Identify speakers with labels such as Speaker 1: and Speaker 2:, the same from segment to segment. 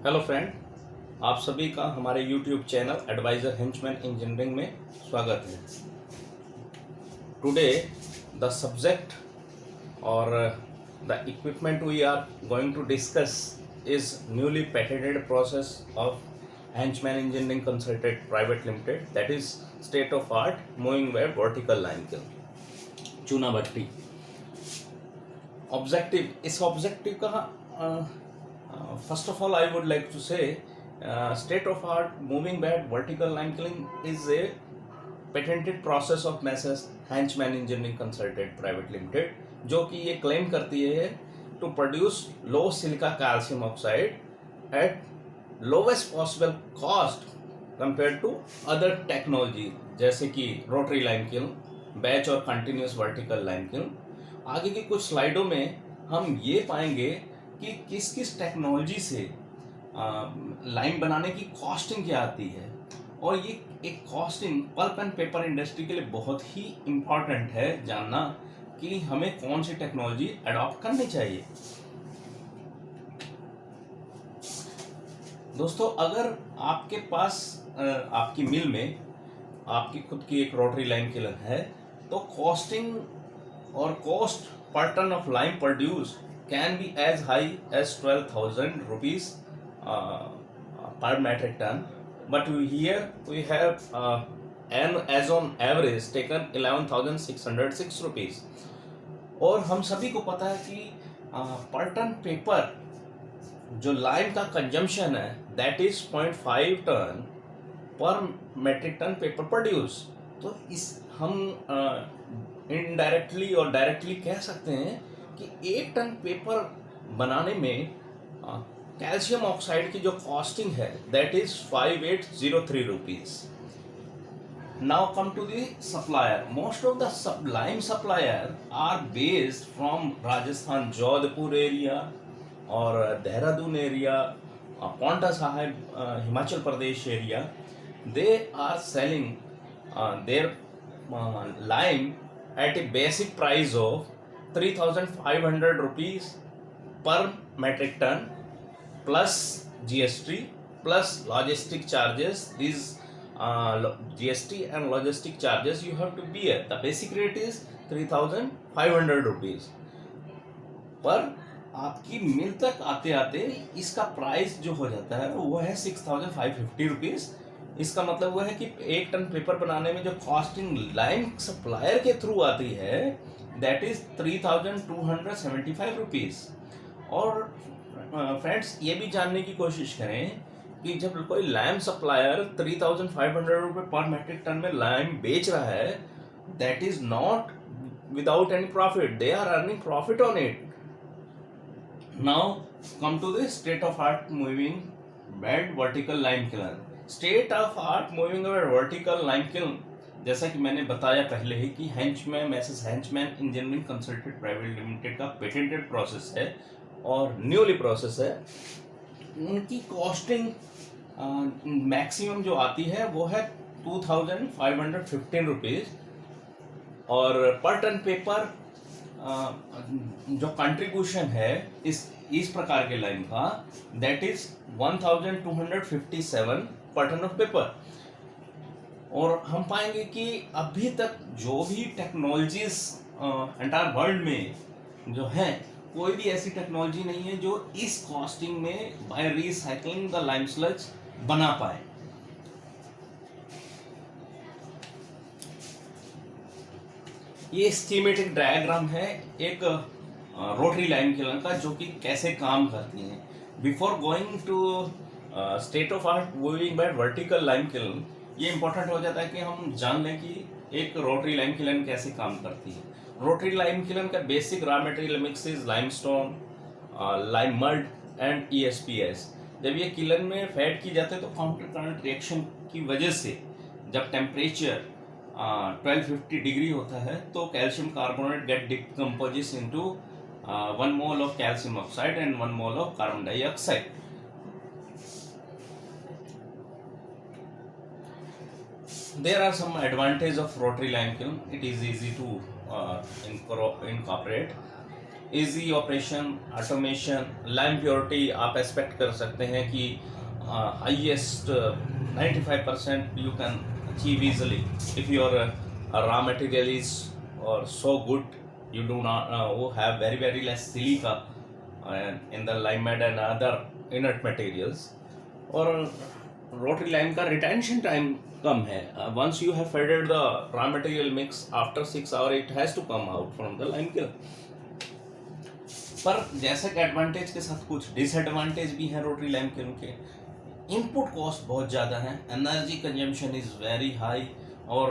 Speaker 1: Hello friend, आप सभी का हमारे YouTube channel adviser Henchman engineering में स्वागत है। टुडे द सब्जेक्ट और the equipment we are going to discuss is newly patented process of Henchman engineering consultant private limited, that is state of art moving web vertical line kiln चूना भट्टी। Objective, इस objective का first of all, I would like to say state-of-art moving bed vertical line kiln is a patented process of Messrs Henchman Engineering Consultant Private Limited, जो कि ये claim करती है to produce low silica calcium oxide at lowest possible cost compared to other technology जैसे कि rotary line kiln, batch और continuous vertical line kiln। आगे की कुछ स्लाइडों में हम ये पाएंगे कि किस किस टेक्नोलॉजी से लाइन बनाने की कॉस्टिंग क्या आती है, और ये एक costing pulp and paper industry के लिए बहुत ही इम्पॉर्टेंट है जानना कि हमें कौन सी टेक्नोलॉजी अडॉप्ट करनी चाहिए। दोस्तों, अगर आपके पास आपकी मिल में आपकी खुद की एक रोटरी लाइन किलन है तो कॉस्टिंग और cost per ton of line produce can be as high as 12,000 rupees per metric ton, but here we have and as on average taken 11,606 rupees। और हम सभी को पता है कि पर टन पेपर जो लाइन का कंजम्पशन है that is 0.5 ton per metric ton paper produce. तो इस हम इनडायरेक्टली और डायरेक्टली कह सकते हैं कि 1 टन पेपर बनाने में कैल्शियम ऑक्साइड की जो कॉस्टिंग है that is 5803 rupees. Now come to the supplier. Most of the lime supplier are based from Rajasthan, Jodhpur area और Dehradun area, Paonta Sahib Himachal Pradesh area. They are selling their lime at a basic price of 3,500 rupees per metric ton plus GST plus logistic charges. These GST and logistic charges you have to bear. The basic rate is 3,500 rupees। पर आपकी मिल तक आते आते इसका price जो हो जाता है वो है 6,550 रुपीज। इसका मतलब वो है कि 1 टन पेपर बनाने में जो कॉस्टिंग लाइन सप्लायर के थ्रू आती है दैट इज 3,275 रुपीज। और फ्रेंड्स, ये भी जानने की कोशिश करें कि जब कोई लैम सप्लायर 3,500 रुपये पर मेट्रिक टन में लैम बेच रहा है that is not without any profit, they are earning profit on it. Now come to the state of art moving bed vertical line kiln. State of art moving bed vertical line kiln, जैसा कि मैंने बताया पहले ही कि Henchman engineering consultant private limited का patented process है और न्यूली प्रोसेस है। उनकी कॉस्टिंग मैक्सिमम जो आती है वो है 2,515 रुपीज, और पर टन पेपर जो कंट्रीब्यूशन है इस प्रकार के लाइन का दैट इज 1,257 पर टन ऑफ पेपर। और हम पाएंगे कि अभी तक जो भी टेक्नोलॉजीज एंटायर वर्ल्ड में जो है कोई भी ऐसी टेक्नोलॉजी नहीं है जो इस कॉस्टिंग में by recycling the lime sludge बना पाए। ये स्कीमेटिक डायग्राम है एक रोटरी लाइन किलन का जो कि कैसे काम करती है। Before going to state of art moving by vertical line kiln, ये इंपॉर्टेंट हो जाता है कि हम जान लें कि एक रोटरी लाइम किलन कैसे काम करती है। रोटरी लाइम किलन का basic raw material mix is limestone, lime mud and ESPS। जब ये किलन में फैट की जाते हैं तो काउंटर करंट रिएक्शन की वजह से जब टेम्परेचर 1250 डिग्री होता है तो calcium carbonate get decomposes into 1 mole of calcium oxide and 1 mole of carbon dioxide. There are some advantages of rotary line kiln. It is easy to incorporate. Easy operation, automation, lime purity आप expect कर सकते हैं कि highest 95% you can achieve easily if your raw material is or so good. You do not have very less silica in the lime mud and other inert materials. और rotary lime का retention time कम है. Once you have faded the raw material mix after 6 hour it has to come out from the lime kiln. पर जैसे कि advantage के साथ कुछ डिसएडवांटेज भी हैं रोटरी लाइम किलन के. इनपुट कॉस्ट बहुत ज़्यादा है, energy consumption is very high और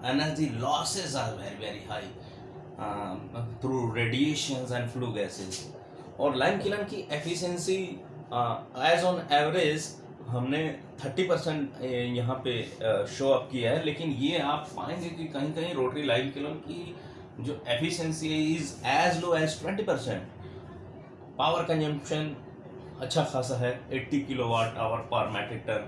Speaker 1: energy losses are very high through radiations and flue gases. और लाइम किलन की एफिशिएंसी एज ऑन एवरेज हमने 30% यहाँ पे शो अप किया है, लेकिन ये आप पाएंगे कि कहीं कहीं रोटरी लाइम किलन की जो efficiency is as low as 20%. Power consumption अच्छा खासा है, 80 kilowatt hour per metric ton.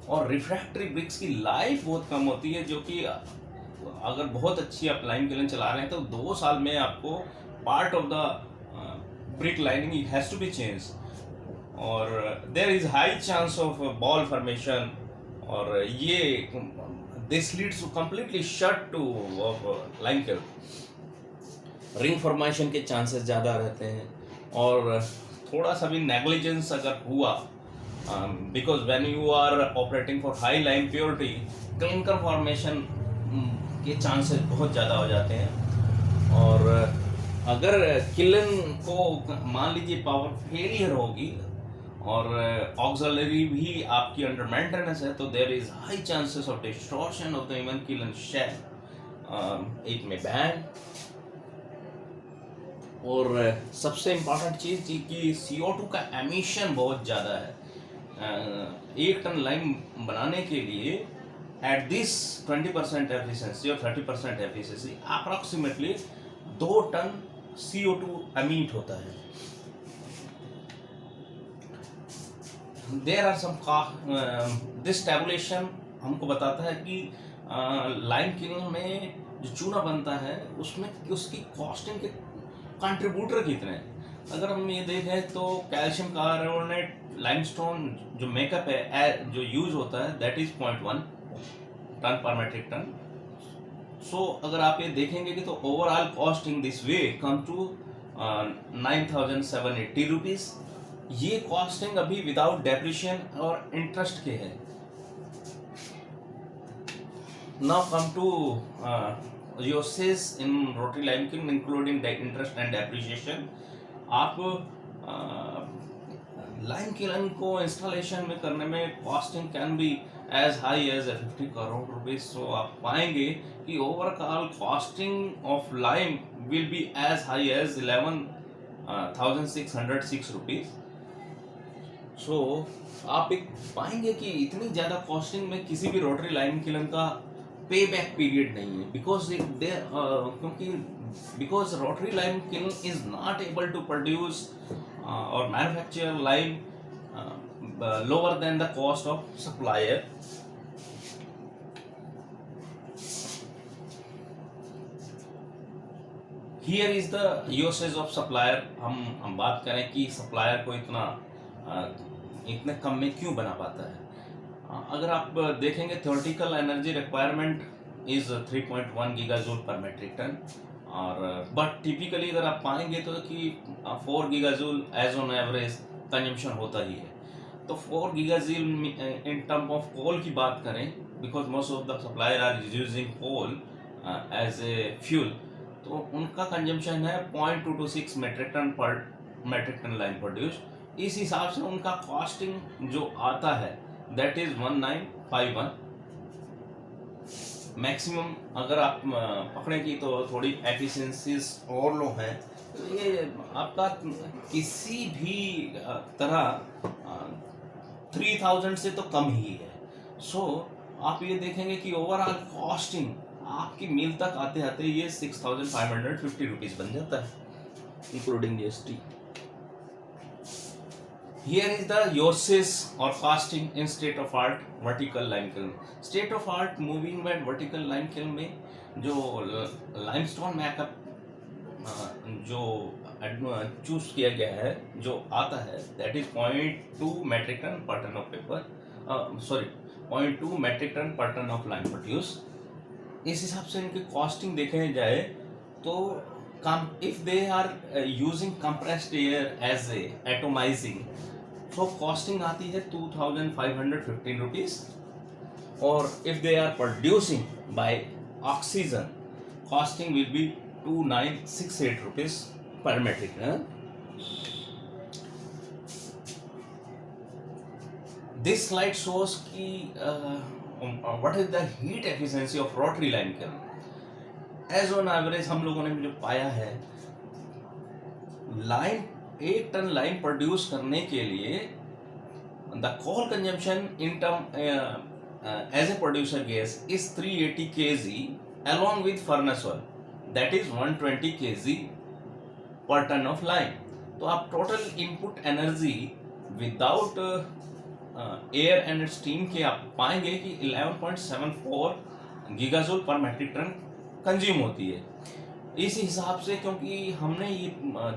Speaker 1: और रिफ्रैक्टरी ब्रिक्स की लाइफ बहुत कम होती है, जो कि अगर बहुत अच्छी आप लाइम किलन चला रहे हैं तो 2 साल में आपको part of the brick lining has to be change. और there is high chance of ball formation, और ये this leads to completely shut to lime kiln. Ring formation के चांसेस ज़्यादा रहते हैं. और थोड़ा सा भी नेग्लिजेंस अगर हुआ, because when you are operating for high lime purity, clinker formation के चांसेस बहुत ज़्यादा हो जाते हैं. और अगर किलन को मान लीजिए पावर फेलियर होगी और ऑक्सिलरी भी आपकी अंडर मेंटेनेंस है, तो there is high chances of distortion of the even kiln shell. It में बैन. और सबसे इम्पॉर्टेंट चीज़ कि CO2 का एमिशन बहुत ज़्यादा है. 1 टन लाइम बनाने के लिए एट दिस 20% एफिशिएंसी और 30% efficiency approximately 2 ton CO2 emit होता है. There are some this tabulation हमको बताता है कि लाइम किलन में जो चूना बनता है उसमें उसकी कॉस्टिंग के कंट्रीब्यूटर कितने हैं. अगर हम ये देखें तो कैल्शियम कार्बोनेट लाइमस्टोन जो मेकअप है जो यूज होता है that is 0.1 ton per metric ton. So अगर आप ये देखेंगे कि तो overall cost in this way come to 9,780 rupees. ये कॉस्टिंग अभी विदाउट डेप्रिशिएशन और इंटरेस्ट के है. Now come to losses in rotary lime kiln including the interest and depreciation. आप लाइम किलन को इंस्टॉलेशन में करने में costing can be as high as 50 crore rupees. So आप पाएंगे कि overall costing of lime will be as high as 11,606 rupees. So आप एक पाएंगे कि इतनी ज़्यादा कॉस्टिंग में किसी भी रोटरी लाइम किलन का पे बैक पीरियड नहीं है. Because rotary lime kiln is not able to produce और manufacture lime lower than the cost of supplier. Here is the usage of supplier. हम बात करें कि सप्लायर को इतने कम में क्यों बना पाता है. अगर आप देखेंगे theoretical energy requirement is 3.1 गीगाजूल per metric ton. और बट टिपिकली अगर आप पाएंगे तो कि 4 गीगाजूल एज ऑन एवरेज कंजम्पशन होता ही है. तो 4 गीगाजूल इन टर्म ऑफ कोल की बात करें, because most of the supplier are using coal as a fuel, तो उनका कंजम्पशन है 0.226 metric ton per metric ton line produce. इस हिसाब से उनका कॉस्टिंग जो आता है दैट इज 1951 मैक्सिमम. अगर आप पकड़ें की तो थोड़ी एफिशिएंसीज और लो हैं, तो ये आपका किसी भी तरह 3000 से तो कम ही है. सो आप ये देखेंगे कि ओवरऑल कॉस्टिंग आपकी मील तक आते आते ये 6,550 रुपीज़ बन जाता है including GST. Here is the uses or costing in state of art vertical lime kiln. State of art moving bed vertical lime kiln में जो limestone makeup जो चूज किया गया है जो आता है that is 0.2 metric ton per ton of paper, sorry 0.2 metric ton per ton of lime produce. इस हिसाब से इनकी कॉस्टिंग देखे जाए तो if they are using compressed air as a atomising, तो कॉस्टिंग आती है 2515 रुपीज। और if they are producing by oxygen, costing will be 2968 rupees per metric ton. This slide shows कि what is the heat efficiency of rotary lime kiln. As on average हम लोगों ने जो पाया है, लाइम 1 टन लाइम प्रोड्यूस करने के लिए the coal consumption in term as a producer gas is 380 kg along with furnace oil, that is 120 kg per ton of lime. तो आप total input energy without air and steam के आप पाएंगे कि 11.74 गीगाजूल per metric ton consume होती है। इस हिसाब से क्योंकि हमने ये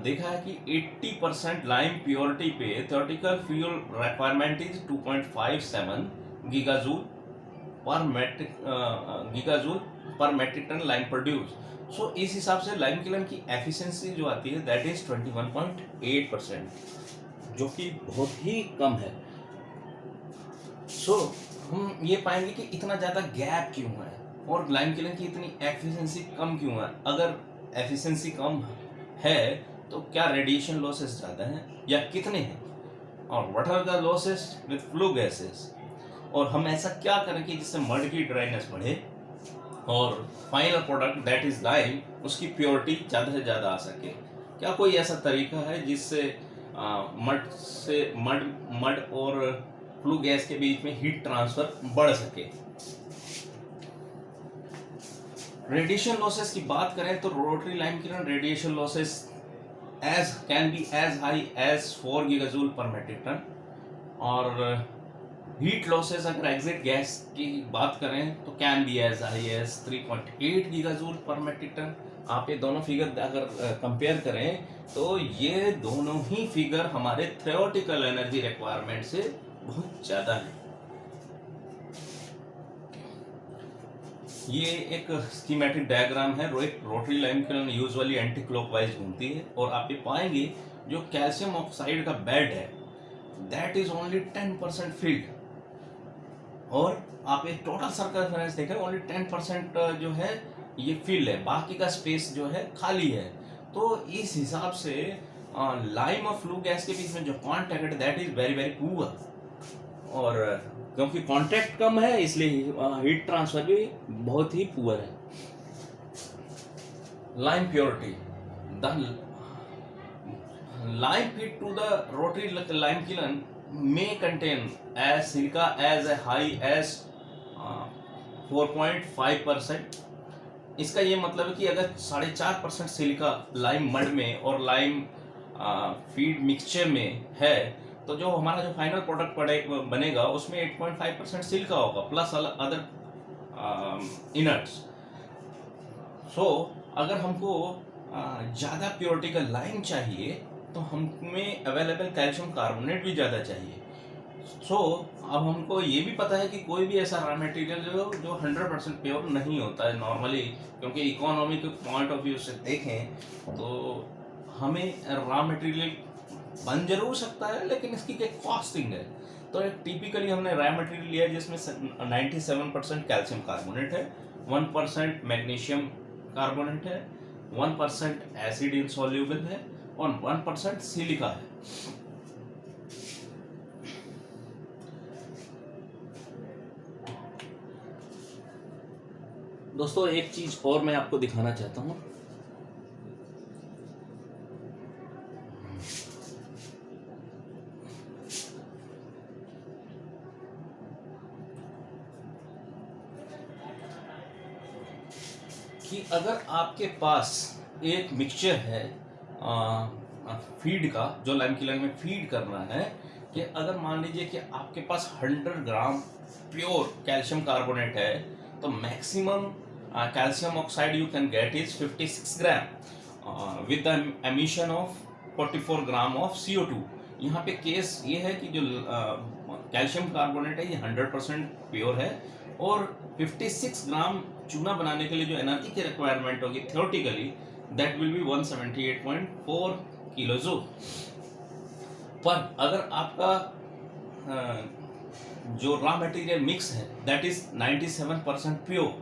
Speaker 1: देखा है कि 80% लाइम प्योरिटी पे theoretical fuel requirement is 2.57 गीगाजूल per metric ton lime produce. सो इस हिसाब से लाइम किलन की एफिशिएंसी जो आती है दैट इज 21.8%, जो कि बहुत ही कम है। सो हम ये पाएंगे कि इतना ज़्यादा गैप क्यों है और लाइम किलन की इतनी एफिशिएंसी कम क्यों है। अगर एफिशिएंसी कम है तो क्या रेडिएशन लॉसेस ज़्यादा हैं या कितने हैं, और what are the losses with flue gases, और हम ऐसा क्या करें कि जिससे मड की ड्राइनेस बढ़े और final product that is lime उसकी प्योरिटी ज़्यादा से ज़्यादा आ सके। क्या कोई ऐसा तरीका है जिससे मड और फ्लू गैस के बीच में हीट ट्रांसफर बढ़ सके। रेडिएशन लॉसेस की बात करें तो rotary lime kiln radiation losses can be as high as 4 gigajoule per metric ton, और हीट लॉसेस अगर एग्जिट गैस की बात करें तो can be as high as 3.8 gigajoule per metric ton. आप ये दोनों फिगर अगर कंपेयर करें तो ये दोनों ही फिगर हमारे थ्योरेटिकल एनर्जी रिक्वायरमेंट से बहुत ज़्यादा है। ये एक स्कीमेटिक डायग्राम है। Rotary lime kiln usually anti clockwise घूमती है और आप ये पाएंगे जो कैल्शियम ऑक्साइड का बेड है दैट इज ओनली 10% फिल्ड, और आप एक टोटल सर्कमफेरेंस देखें ओनली 10% जो है ये फिल है, बाकी का स्पेस जो है खाली है। तो इस हिसाब से लाइम और फ्लू गैस के बीच में जो contact that is very very poor, और क्योंकि कॉन्टैक्ट कम है इसलिए हीट ट्रांसफर भी बहुत ही पुअर है। Lime purity, the lime feed to the rotary lime kiln may contain as silica as high as 4.5%। इसका ये मतलब है कि अगर 4.5% सिलिका लाइम मड में और लाइम फीड मिक्सचर में है तो जो हमारा जो फाइनल प्रोडक्ट बनेगा उसमें 8.5% सिलिका होगा प्लस अदर इनर्ट्स। सो अगर हमको ज़्यादा प्योरिटी का लाइम चाहिए तो हमें अवेलेबल कैल्शियम कार्बोनेट भी ज़्यादा चाहिए। सो अब हमको ये भी पता है कि कोई भी ऐसा रॉ मटेरियल जो 100% प्योर नहीं होता है नॉर्मली, क्योंकि इकोनॉमी के पॉइंट ऑफ व्यू से देखें तो हमें रॉ मटेरियल बन जरूर सकता है लेकिन इसकी क्या कॉस्टिंग है। तो एक टिपिकली हमने रॉ मटेरियल लिया जिसमें 97% कैल्शियम कार्बोनेट है, 1% मैग्नीशियम कार्बोनेट है, 1% एसिड इनसॉल्युबल है और 1% सिलिका है। दोस्तों एक चीज और मैं आपको दिखाना चाहता हूं। कि अगर आपके पास एक मिक्सचर है फीड का जो लाइम किलन में फीड करना है, कि अगर मान लीजिए कि आपके पास 100 ग्राम प्योर कैल्शियम कार्बोनेट है तो maximum calcium oxide you can get is 56 gram, with the emission of 44 gram of CO2। यहाँ पे केस ये है कि जो कैल्शियम कार्बोनेट है ये 100% प्योर है, और 56 ग्राम चूना बनाने के लिए जो एनर्जी की रिक्वायरमेंट होगी theoretically that will be 178.4 kilojoule. पर अगर आपका जो रॉ मटेरियल मिक्स है दैट इज 97% प्योर,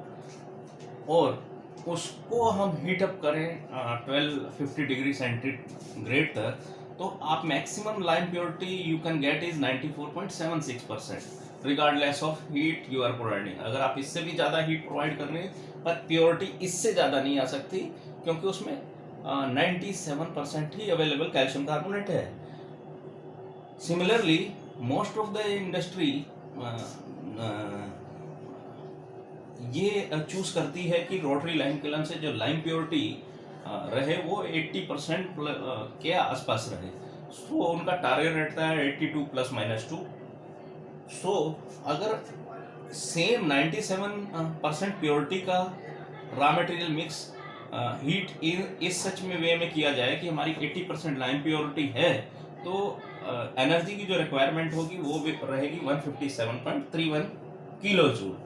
Speaker 1: और उसको हम हीट अप करें 1250 डिग्री सेंटीग्रेड तक, तो आप maximum lime purity you can get is 94.76% regardless of heat you are providing. अगर आप इससे भी ज़्यादा हीट प्रोवाइड कर रहे हैं पर प्योरिटी इससे ज़्यादा नहीं आ सकती, क्योंकि उसमें 97% ही अवेलेबल कैल्शियम कार्बोनेट है। Similarly most of the industry ये चूज करती है कि रोटरी लाइम किलन से जो लाइम प्योरिटी रहे वो 80% के आसपास रहे। सो उनका टारगेट रहता है 82 ±2। सो अगर सेम 97% प्योरिटी का रॉ मटेरियल मिक्स हीट इस सच में वे में किया जाए कि हमारी 80% लाइम प्योरिटी है, तो एनर्जी की जो रिक्वायरमेंट होगी वो भी रहेगी 157.31 किलो जूल।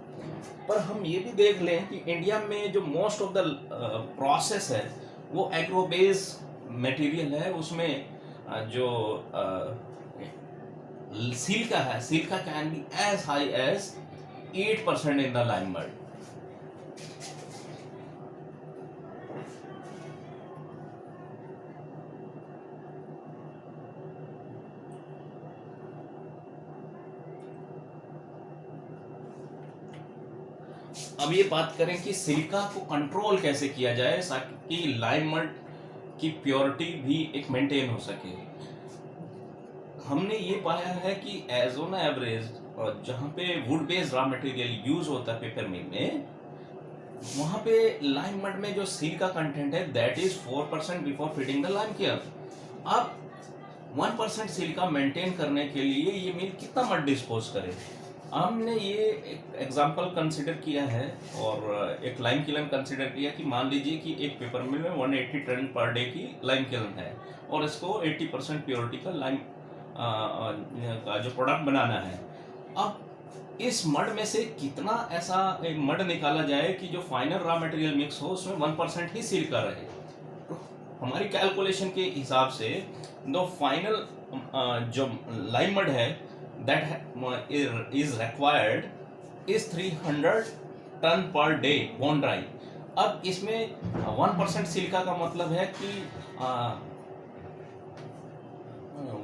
Speaker 1: पर हम ये भी देख लें कि इंडिया में जो मोस्ट ऑफ द प्रोसेस है वो एग्रो बेस मटेरियल है, उसमें जो सिलिका है, silica can be as high as 8% in the lime mud. अब ये बात करें कि सिलिका को कंट्रोल कैसे किया जाए ताकि लाइम मड की प्योरिटी भी एक मेंटेन हो सके। हमने ये पाया है कि एज ऑन एवरेज जहाँ पे would based raw material use होता है पेपर मिल में, वहाँ पे लाइम मड में जो सिलिका कंटेंट है that is 4% before feeding the lime kiln. अब 1% सिलिका मेंटेन करने के लिए ये मिल कितना मड डिस्पोज करे। हमने ये एक एग्जांपल कंसिडर किया है और एक लाइम किलन कंसिडर किया कि मान लीजिए कि एक पेपर मिल में 180 टन पर डे की लाइम किलन है और इसको 80% प्योरिटी का लाइम का जो प्रोडक्ट बनाना है। अब इस मड में से कितना ऐसा मड निकाला जाए कि जो फाइनल रॉ मटेरियल मिक्स हो उसमें 1% ही सिलिका रहे। तो हमारी कैलकुलेशन के हिसाब से द फाइनल जो लाइम मड है that is required is 300 ton per day bone dry. अब इसमें 1% सिलिका का मतलब है कि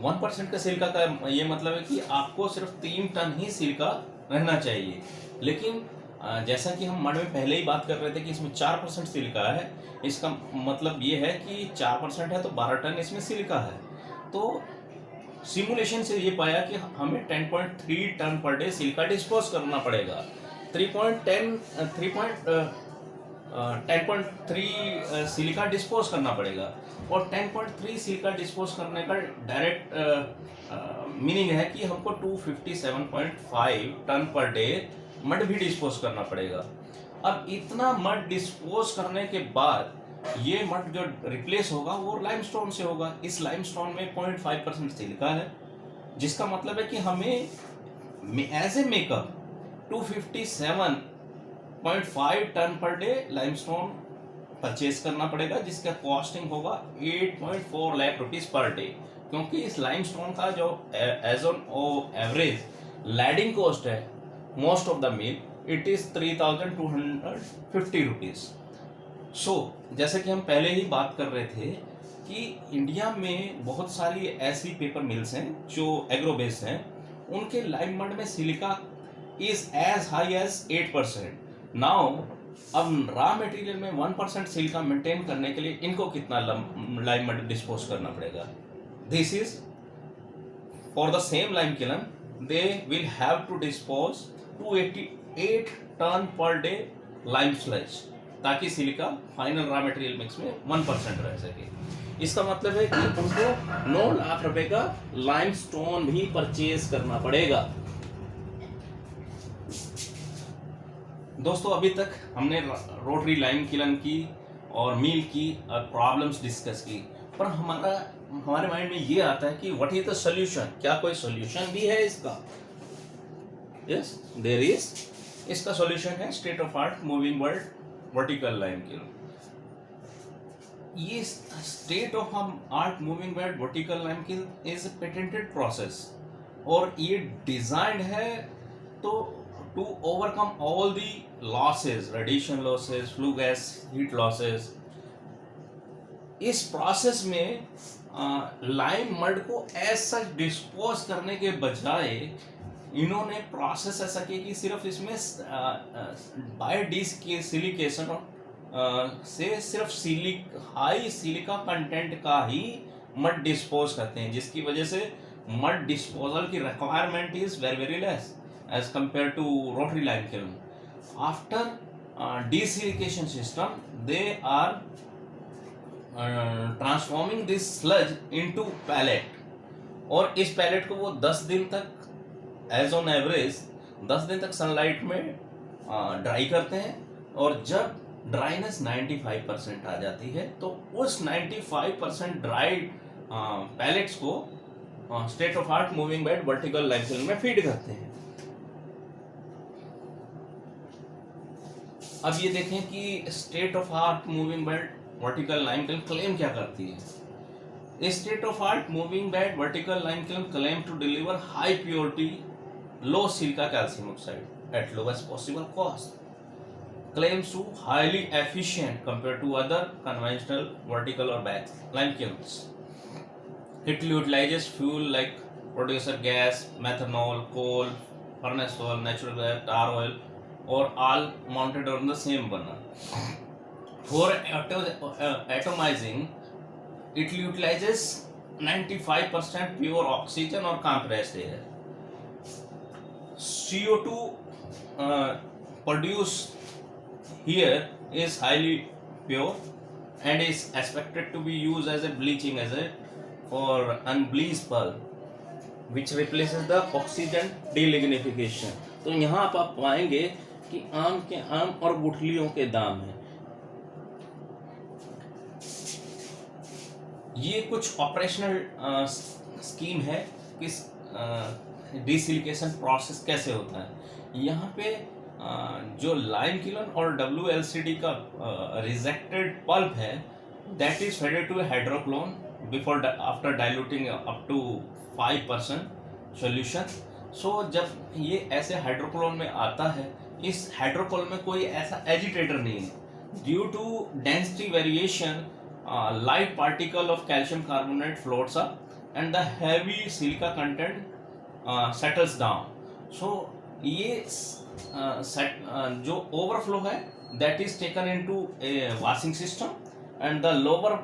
Speaker 1: 1% का सिलिका का ये मतलब है कि आपको सिर्फ 3 टन ही सिलिका रहना चाहिए। लेकिन जैसा कि हम मड में पहले ही बात कर रहे थे कि इसमें 4% सिलिका है, इसका मतलब ये है कि 4% है तो 12 टन इसमें सिलिका है। तो सिमुलेशन से ये पाया कि हमें 10.3 ton per day silica dispose करना पड़ेगा। 10.3 सिलिका डिस्पोज करना पड़ेगा, और 10.3 सिलिका डिस्पोज करने का डायरेक्ट मीनिंग है कि हमको 257.5 टन पर डे मड भी डिस्पोज करना पड़ेगा। अब इतना मड डिस्पोज करने के बाद ये मड जो रिप्लेस होगा वो लाइमस्टोन से होगा। इस लाइमस्टोन में 0.5% सिलिका है, जिसका मतलब है कि हमें as a makeup 257.5 ton per day limestone purchase करना पड़ेगा, जिसका कॉस्टिंग होगा 8.4 लाख रुपीस पर डे। क्योंकि इस लाइमस्टोन का जो as on average landing cost है most of the mill it is 3,250 rupees. So जैसे कि हम पहले ही बात कर रहे थे कि इंडिया में बहुत सारी ऐसी पेपर मिल्स हैं जो एग्रो बेस्ड हैं, उनके लाइम मड में silica is as high as 8%। Now अब रॉ मटेरियल में 1% सिलिका मेंटेन करने के लिए इनको कितना लाइम मड डिस्पोज करना पड़ेगा। This is for the same lime kiln they will have to dispose 288 ton per day lime sludge, ताकि silica final raw material mix में 1% रह सके। इसका मतलब है कि उनको 9 लाख रुपए का लाइमस्टोन भी परचेज करना पड़ेगा। दोस्तों अभी तक हमने रोटरी लाइम किलन की और मील की प्रॉब्लम्स डिस्कस की, पर हमारे माइंड में ये आता है कि व्हाट इज द सोल्यूशन, क्या कोई सोल्यूशन भी है इसका? Yes there is. इसका सॉल्यूशन है state of art moving world vertical lime kiln. ये state of art moving world vertical lime kiln is a patented process, और ये डिजाइंड है तो to overcome all the losses, radiation losses, flue gas heat losses. इस process में lime mud को as such dispose करने के बजाय इन्होंने प्रोसेस ऐसा किया कि सिर्फ इसमें बाय डिसिलिकेशन से सिर्फ हाई सिलिका कंटेंट का ही मड डिस्पोज करते हैं, जिसकी वजह से मड डिस्पोजल की requirement is very very less as compare to rotary lime kiln. After desilication system they are transforming this sludge into pellet, और इस पैलेट को वो 10 दिन तक एज ऑन एवरेज 10 दिन तक सनलाइट में ड्राई करते हैं, और जब ड्राइनेस 95% आ जाती है तो उस 95% ड्राइड पैलेट्स को state of art moving bed vertical lime kiln में फीड करते हैं. अब ये देखें कि state of art moving bed vertical lime kiln claim क्या करती है. State of art moving bed vertical lime kiln claim to deliver high purity low silica calcium oxide at lowest possible cost. Claims to highly efficient compared to other conventional vertical or batch lime kilns. It utilizes fuel like producer gas, methanol, coal, furnace oil, natural gas, tar oil, or all mounted on the same burner. For atomizing, it utilizes 95% pure oxygen or compressed air. CO2 produced here is highly pure and is expected to be used as a bleaching agent for unbleached pulp which replaces the oxygen delignification. तो यहाँ आप पाएंगे कि आम के आम और गुठलियों के दाम हैं. ये कुछ ऑपरेशनल स्कीम है कि डिसिलिकेशन प्रोसेस कैसे होता है. यहाँ पे जो लाइम किल्न और WLCD का रिजेक्टेड पल्प है that is faded to hydrocyclone before after diluting up to 5% solution. So जब ये ऐसे हाइड्रोक्लोन में आता है, इस हाइड्रोक्लोन में कोई ऐसा एजिटेटर नहीं है. Due to density variation light particle of calcium carbonate floats up and the heavy silica content settles down. So ये जो ओवरफ्लो है that is taken into a washing system and the lower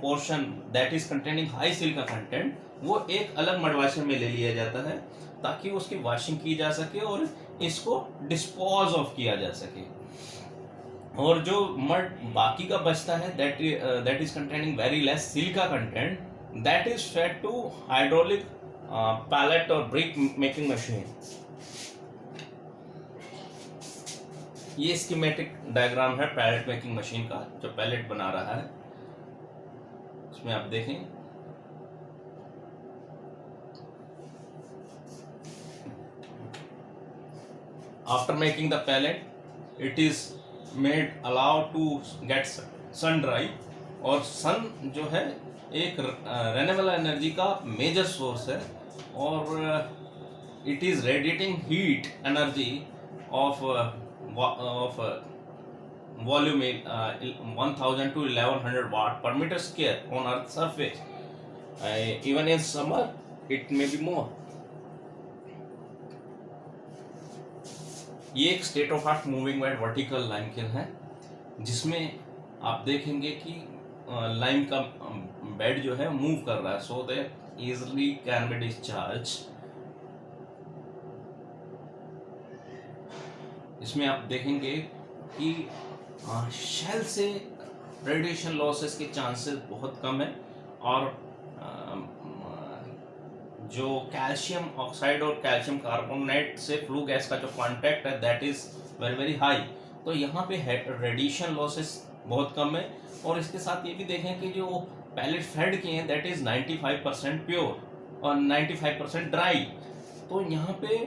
Speaker 1: portion that is containing high silica content वो एक अलग mud washer में ले लिया जाता है ताकि उसकी वॉशिंग की जा सके और इसको डिस्पोज ऑफ किया जा सके. और जो मड बाकी का बचता है that is containing very less silica content that is fed to hydraulic pellet और ब्रिक मेकिंग मशीन. ये स्कीमेटिक डायग्राम है पैलेट मेकिंग मशीन का जो पैलेट बना रहा है. इसमें आप देखें after making the pellet it is made allow to get sun dry. और सन जो है एक रेन्यूएबल एनर्जी का मेजर सोर्स है और it is radiating heat energy of volume 1000 to 1100 watt per meter square on earth surface. Even in summer it may be more. ये एक state of art moving bed vertical lime kiln है जिसमें आप देखेंगे कि lime का bed जो है मूव कर रहा है so that easily can be discharge. इसमें आप देखेंगे कि शेल से रेडिएशन लॉसेस के चांसेस बहुत कम है और जो कैल्शियम ऑक्साइड और कैल्शियम कार्बोनेट से फ्लू गैस का जो कांटेक्ट है that is very very high. तो यहाँ पे रेडिएशन लॉसेस बहुत कम है। और इसके साथ ये भी देखें कि जो पैलेट फेड किए हैं दैट इज 95% प्योर और 95% ड्राई। तो यहाँ पे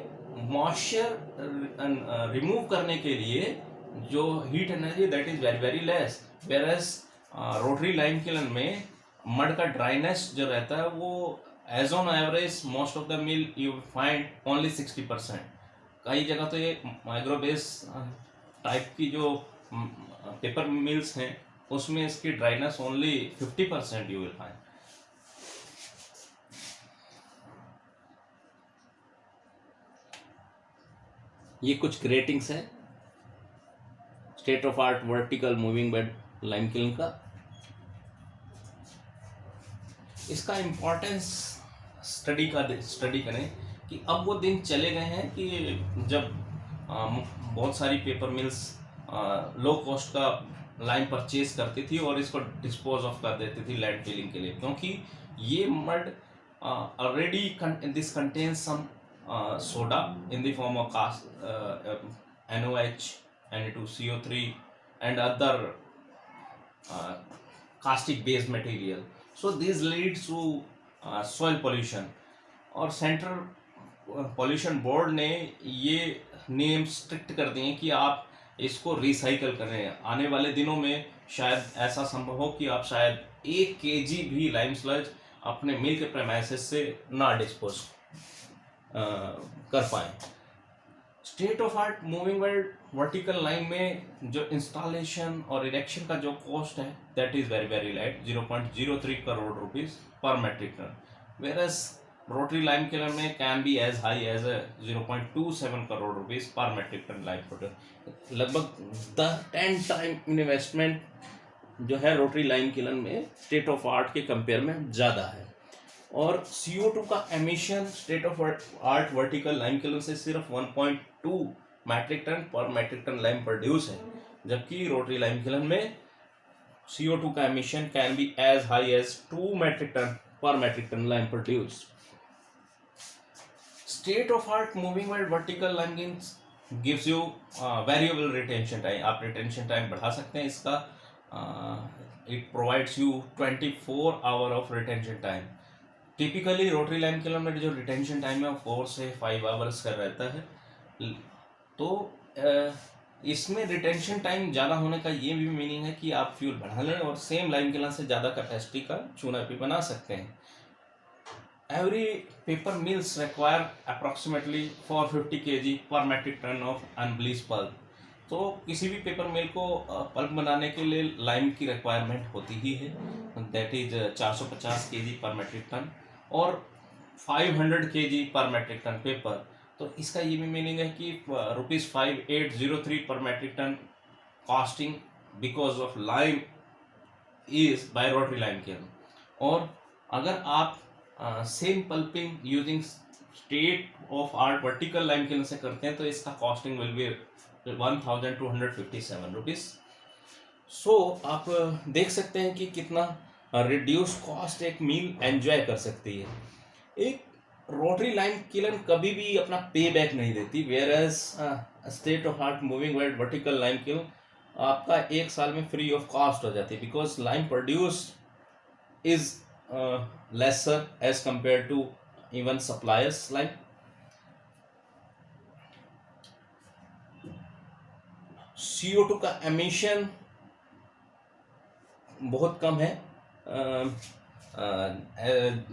Speaker 1: मॉइस्चर रिमूव करने के लिए जो heat energy that is very very less, whereas rotary lime kiln में मड का ड्राइनेस जो रहता है वो as on average most of the mill you find only 60%। कई जगह तो ये माइक्रोबेस टाइप की जो पेपर मिल्स हैं उसमें इसकी dryness only 50% you will find. ये कुछ ग्रेटिंग्स हैं state of art vertical moving bed lime kiln का। इसका इम्पोर्टेंस स्टडी करें कि अब वो दिन चले गए हैं कि जब बहुत सारी पेपर मिल्स लो कॉस्ट का लाइम परचेज करती थी और इसको डिस्पोज ऑफ कर देती थी लैंड फिलिंग के लिए, क्योंकि ये mud already this contains some soda in the form of NOH, Na2CO3 and other caustic based material. So this leads to soil pollution और सेंट्रल पोल्यूशन बोर्ड ने ये नियम स्ट्रिक्ट कर दिए कि आप इसको रिसाइकल करें। आने वाले दिनों में शायद ऐसा संभव हो कि आप शायद 1 kg भी लाइम स्लज अपने मिल के प्रेमाइसेस से ना डिस्पोज कर पाए। State of art moving bed vertical lime में जो इंस्टॉलेशन और इरेक्शन का जो कॉस्ट है that is very very light, 0.03 crore rupees per metric ton, whereas rotary lime kiln में can be as high as 0.27 crore rupees per metric ton lime product. लगभग 10 time investment जो है रोटरी लाइम किलन में state of art के compare में ज़्यादा है। और CO2 का emission state of art vertical lime kiln से सिर्फ 1.2 metric ton per metric ton lime produce है, जबकि रोटरी लाइम किलन में CO2 का emission can be as high as 2 metric ton per metric ton lime produce. State of art moving bed vertical lime kiln gives you variable retention time. आप retention time बढ़ा सकते हैं इसका। It provides you 24 hour of retention time. Typically rotary lime kiln में जो retention time है 4 से 5 hours का रहता है। तो इसमें रिटेंशन टाइम ज़्यादा होने का ये भी मीनिंग है कि आप फ्यूल बढ़ा लें और सेम लाइम किलन से ज़्यादा कैपेसिटी का चूना भी बना सकते हैं। Every paper mills require approximately 450 kg पर मेट्रिक टन ऑफ अनब्लीच पल्प। तो किसी भी पेपर मिल को पल्प बनाने के लिए लाइम की रिक्वायरमेंट होती ही है, दैट इज 450 kg पर मेट्रिक टन और 500 kg पर मेट्रिक टन पेपर। तो इसका ये भी मीनिंग है कि ₹5803 per metric ton costing because of lime is by rotary lime kiln. और अगर आप same pulping using state of art vertical lime kiln से करते हैं तो इसका costing will be 1257 rupees. So आप देख सकते हैं कि कितना रिड्यूस कॉस्ट एक मील एंजॉय कर सकती है। एक रोटरी लाइम किलन कभी भी अपना पे बैक नहीं देती, whereas state of art moving bed vertical lime kiln आपका 1 साल में फ्री ऑफ कॉस्ट हो जाती है, because lime produce is lesser as compare to even suppliers lime. CO2 का एमिशन बहुत कम है।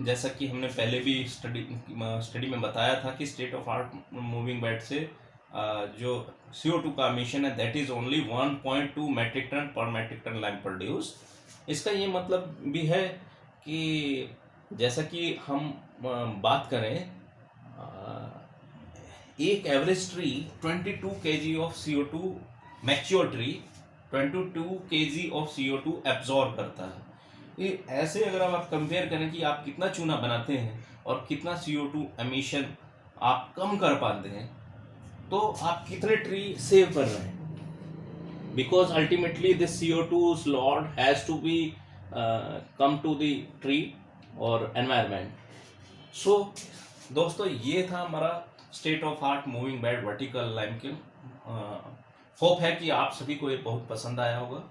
Speaker 1: जैसा कि हमने पहले भी स्टडी में बताया था कि state of art moving bed से जो CO2 का एमिशन है that is only 1.2 metric ton per metric ton lime produce. इसका ये मतलब भी है कि जैसा कि हम बात करें एक average tree 22 kg of CO2 mature tree 22 kg of CO2 absorb करता है। ये ऐसे अगर आप कंपेयर करें कि आप कितना चूना बनाते हैं और कितना CO2 एमिशन आप कम कर पाते हैं तो आप कितने ट्री सेव कर रहे हैं, because ultimately this CO2 load has to be come to the tree और एनवायरमेंट। सो दोस्तों ये था हमारा state of art moving bed vertical lime kiln. Hope है कि आप सभी को ये बहुत पसंद आया होगा।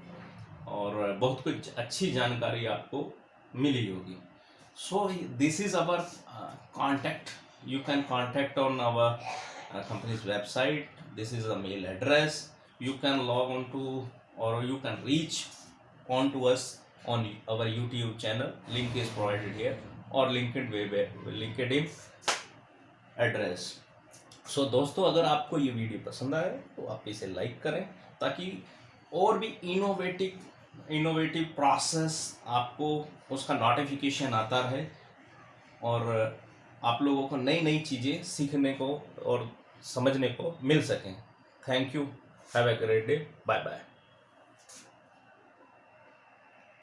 Speaker 1: और बहुत कुछ अच्छी जानकारी आपको मिली होगी. So this is our contact. You can contact on our company's website. This is the mail address. You can log on to, or you can reach on to us on our YouTube channel. Link is provided here, or LinkedIn address. सो दोस्तों, अगर आपको ये video पसंद आए तो आप इसे like करें, ताकि और भी इनोवेटिव प्रोसेस आपको उसका नोटिफिकेशन आता रहे और आप लोगों को नई नई चीज़ें सीखने को और समझने को मिल सकें. Thank you. Have a great day. Bye bye.